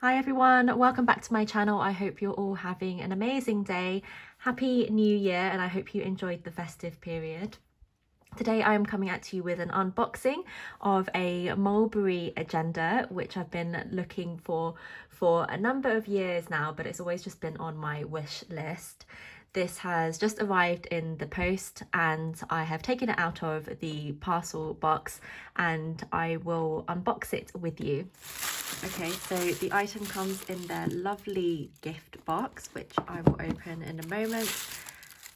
Hi everyone, welcome back to my channel. I hope you're all having an amazing day. Happy New Year, and I hope you enjoyed the festive period. Today I'm coming at you with an unboxing of a mulberry agenda, which I've been looking for a number of years now, but it's always just been on my wish list. This has just arrived in the post and I have taken it out of the parcel box and I will unbox it with you. Okay, so the item comes in their lovely gift box, which I will open in a moment.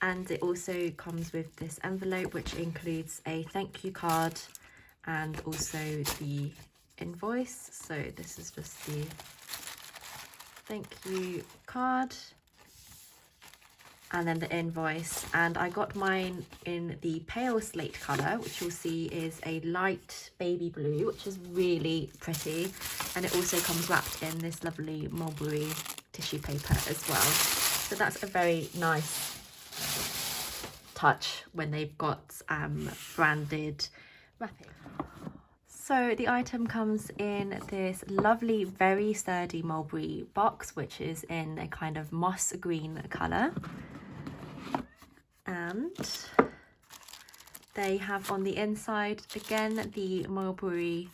And it also comes with this envelope, which includes a thank you card and also the invoice. So this is just the thank you card and then the invoice. And I got mine in the pale slate colour, which you'll see is a light baby blue, which is really pretty. And it also comes wrapped in this lovely mulberry tissue paper as well. So that's a very nice touch when they've got branded wrapping. So the item comes in this lovely, very sturdy mulberry box, which is in a kind of moss green colour. And they have on the inside, again, the mulberry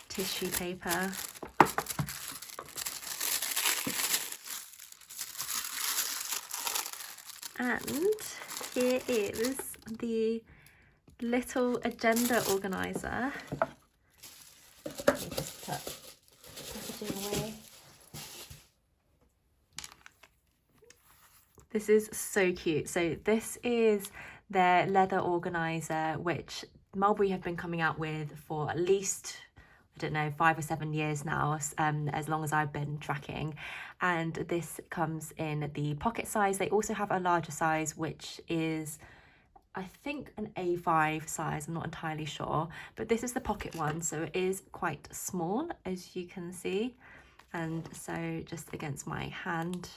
tissue paper. And here is the little agenda organizer. Let me just put packaging away. This is so cute. So this is their leather organizer, which Mulberry have been coming out with for at least, I don't know, 5 or 7 years now, as long as I've been tracking. And this comes in the pocket size. They also have a larger size, which is, I think, an A5 size. I'm not entirely sure, but this is the pocket one, so it is quite small, as you can see. And so just against my hand,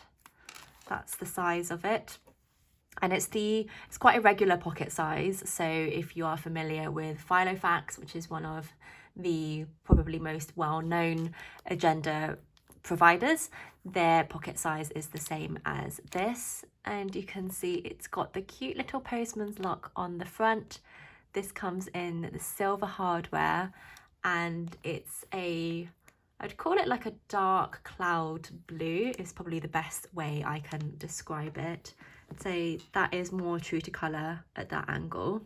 that's the size of it. And it's quite a regular pocket size. So if you are familiar with Filofax, which is one of the probably most well-known agenda providers, their pocket size is the same as this. And you can see it's got the cute little postman's lock on the front. This comes in the silver hardware, and it's I'd call it like a dark cloud blue is probably the best way I can describe it. I'd say that is more true to colour at that angle.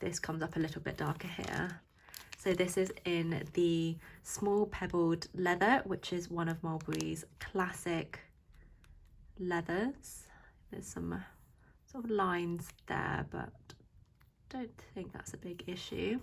This comes up a little bit darker here. So this is in the small pebbled leather, which is one of Mulberry's classic leathers. There's some sort of lines there, but don't think that's a big issue.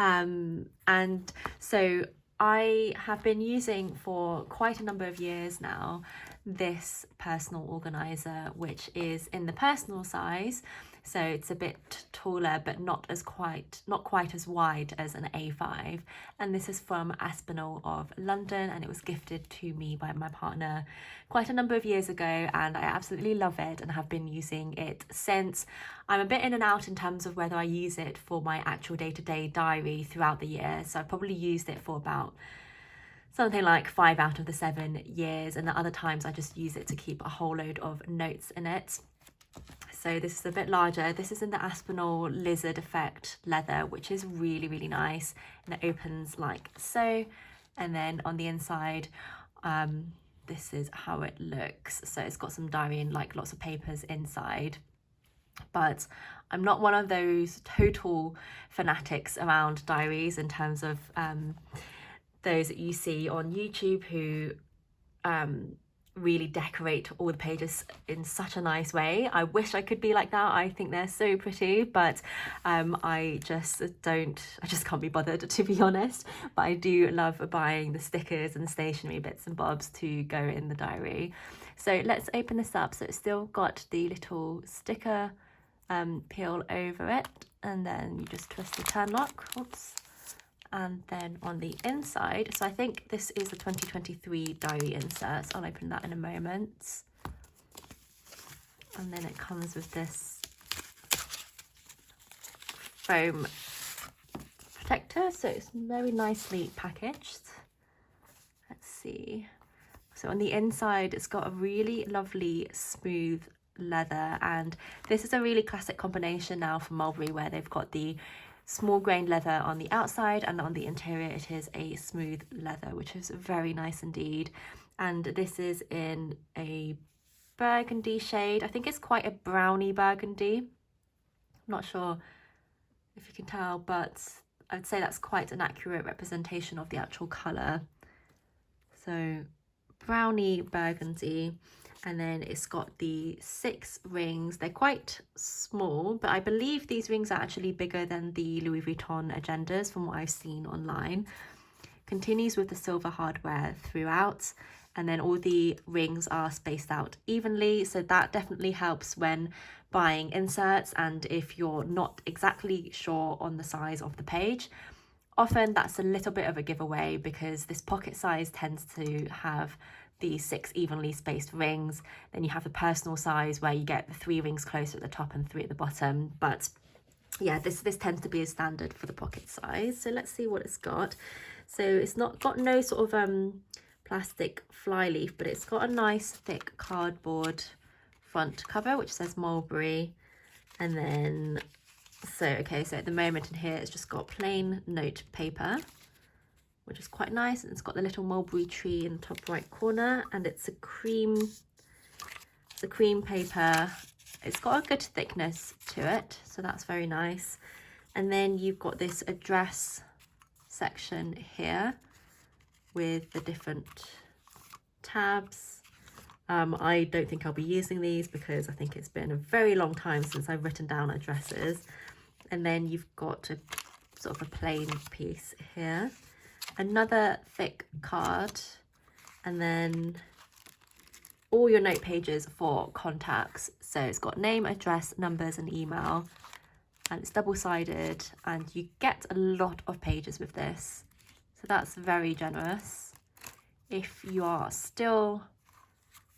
And so I have been using for quite a number of years now this personal organizer, which is in the personal size, so it's a bit taller but not quite as wide as an A5. And this is from Aspinal of London, and it was gifted to me by my partner quite a number of years ago, and I absolutely love it and have been using it since. I'm a bit in and out in terms of whether I use it for my actual day-to-day diary throughout the year, so I've probably used it for about something like 5 out of the 7 years, and the other times I just use it to keep a whole load of notes in it. So this is a bit larger. This is in the Aspinal Lizard Effect leather, which is really, really nice. And it opens like so. And then on the inside, this is how it looks. So it's got some diary and like lots of papers inside. But I'm not one of those total fanatics around diaries in terms of those that you see on YouTube who really decorate all the pages in such a nice way. I wish I could be like that. I think they're so pretty, but I just can't be bothered, to be honest. But I do love buying the stickers and the stationery bits and bobs to go in the diary. So let's open this up. So it's still got the little sticker peel over it, and then you just twist the turn lock. Oops. And then on the inside, so I think this is the 2023 diary insert, so I'll open that in a moment. And then it comes with this foam protector, so it's very nicely packaged. Let's see. So on the inside, it's got a really lovely smooth leather, and this is a really classic combination now from Mulberry, where they've got the small grained leather on the outside, and on the interior it is a smooth leather, which is very nice indeed. And this is in a burgundy shade. I think it's quite a browny burgundy. I'm not sure if you can tell, but I'd say that's quite an accurate representation of the actual colour. So browny burgundy, and then it's got the 6 rings. They're quite small, but I believe these rings are actually bigger than the Louis Vuitton agendas from what I've seen online. Continues with the silver hardware throughout, and then all the rings are spaced out evenly, so that definitely helps when buying inserts, and if you're not exactly sure on the size of the page. Often that's a little bit of a giveaway, because this pocket size tends to have the 6 evenly spaced rings. Then you have the personal size where you get the 3 rings closer at the top and 3 at the bottom. But yeah, this tends to be a standard for the pocket size. So let's see what it's got. So it's not got no sort of plastic fly leaf, but it's got a nice thick cardboard front cover which says Mulberry. And then so at the moment in here it's just got plain note paper, which is quite nice, and it's got the little mulberry tree in the top right corner, and it's a cream paper. It's got a good thickness to it, so that's very nice. And then you've got this address section here with the different tabs. I don't think I'll be using these because I think it's been a very long time since I've written down addresses. And then you've got a sort of a plain piece here, another thick card, and then all your note pages for contacts. So it's got name, address, numbers and email, and it's double-sided, and you get a lot of pages with this, so that's very generous. If you are still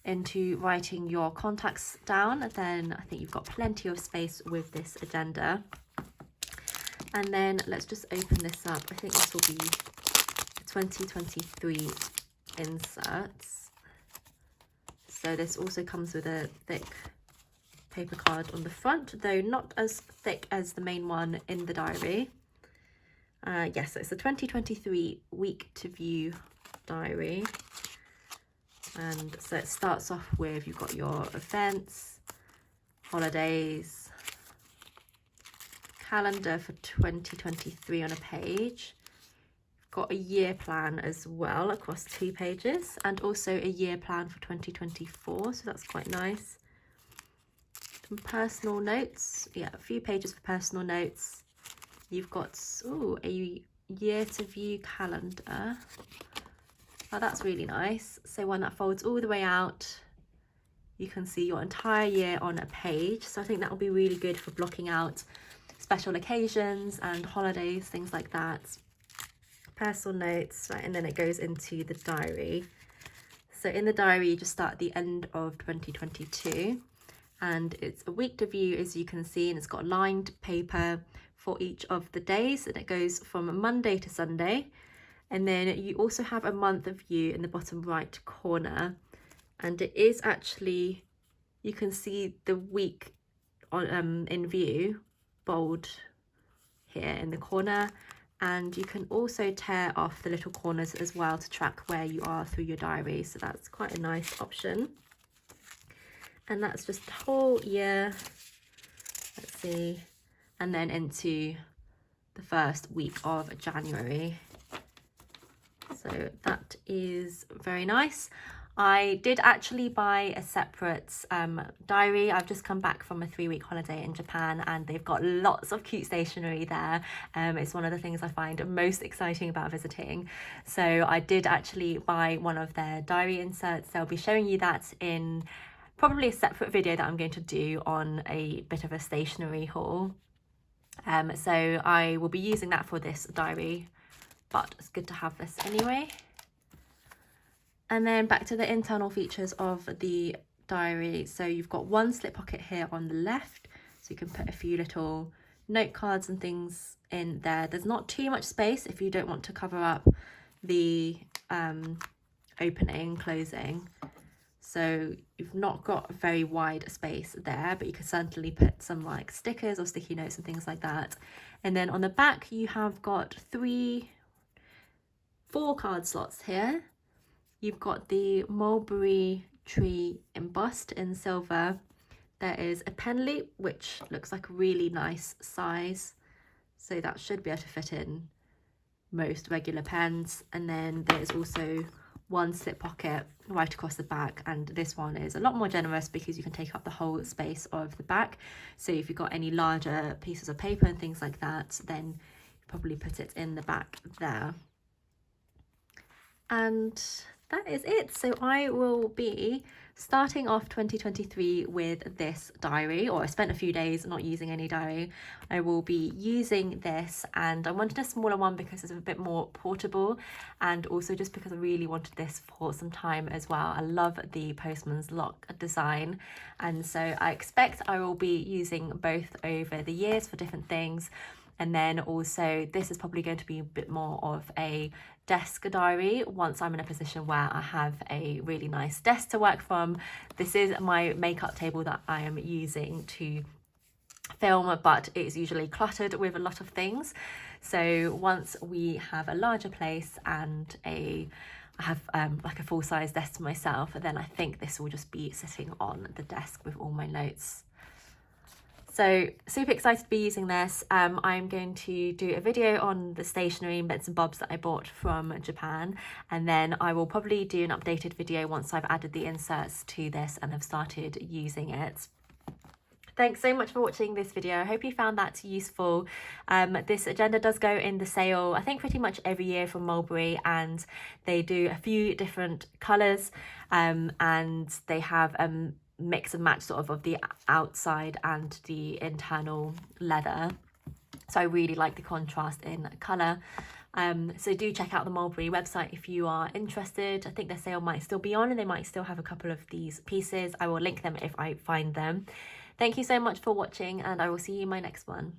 into writing your contacts down, then I think you've got plenty of space with this agenda. And then let's just open this up. I think this will be 2023 inserts. So this also comes with a thick paper card on the front, though not as thick as the main one in the diary. Yes, so it's the 2023 week to view diary. And so it starts off with, you've got your events, holidays, calendar for 2023 on a page. Got a year plan as well across 2 pages, and also a year plan for 2024, so that's quite nice. Some personal notes, yeah, a few pages for personal notes. You've got a year to view calendar. Oh, that's really nice. So one that folds all the way out. You can see your entire year on a page, so I think that will be really good for blocking out special occasions and holidays, things like that. Personal notes, right, and then it goes into the diary. So in the diary you just start at the end of 2022, and it's a week to view, as you can see, and it's got lined paper for each of the days, and it goes from Monday to Sunday. And then you also have a month of view in the bottom right corner, and it is actually, you can see the week on in view bold here in the corner, and you can also tear off the little corners as well to track where you are through your diary, so that's quite a nice option. And that's just the whole year, let's see, and then into the first week of January. So that is very nice. I did actually buy a separate diary. I've just come back from a 3-week holiday in Japan, and they've got lots of cute stationery there. It's one of the things I find most exciting about visiting. So I did actually buy one of their diary inserts. I'll be showing you that in probably a separate video that I'm going to do on a bit of a stationery haul. So I will be using that for this diary, but it's good to have this anyway. And then back to the internal features of the diary. So you've got one slip pocket here on the left, so you can put a few little note cards and things in there. There's not too much space if you don't want to cover up the opening, closing. So you've not got a very wide space there, but you can certainly put some like stickers or sticky notes and things like that. And then on the back, you have got 4 card slots here. You've got the mulberry tree embossed in silver. There is a pen loop, which looks like a really nice size. So that should be able to fit in most regular pens. And then there's also one slip pocket right across the back, and this one is a lot more generous because you can take up the whole space of the back. So if you've got any larger pieces of paper and things like that, then you probably put it in the back there. And that is it. So I will be starting off 2023 with this diary, or I spent a few days not using any diary. I will be using this, and I wanted a smaller one because it's a bit more portable, and also just because I really wanted this for some time as well. I love the Postman's lock design, and so I expect I will be using both over the years for different things. And then also this is probably going to be a bit more of a desk diary once I'm in a position where I have a really nice desk to work from. This is my makeup table that I am using to film, but it's usually cluttered with a lot of things. So once we have a larger place and I have like a full-size desk to myself, then I think this will just be sitting on the desk with all my notes. So super excited to be using this. I'm going to do a video on the stationery bits and bobs that I bought from Japan, and then I will probably do an updated video once I've added the inserts to this and have started using it. Thanks so much for watching this video. I hope you found that useful. This agenda does go in the sale, I think pretty much every year from Mulberry, and they do a few different colours, and they have mix and match sort of the outside and the internal leather. So I really like the contrast in colour. So do check out the Mulberry website if you are interested. I think their sale might still be on and they might still have a couple of these pieces. I will link them if I find them. Thank you so much for watching, and I will see you in my next one.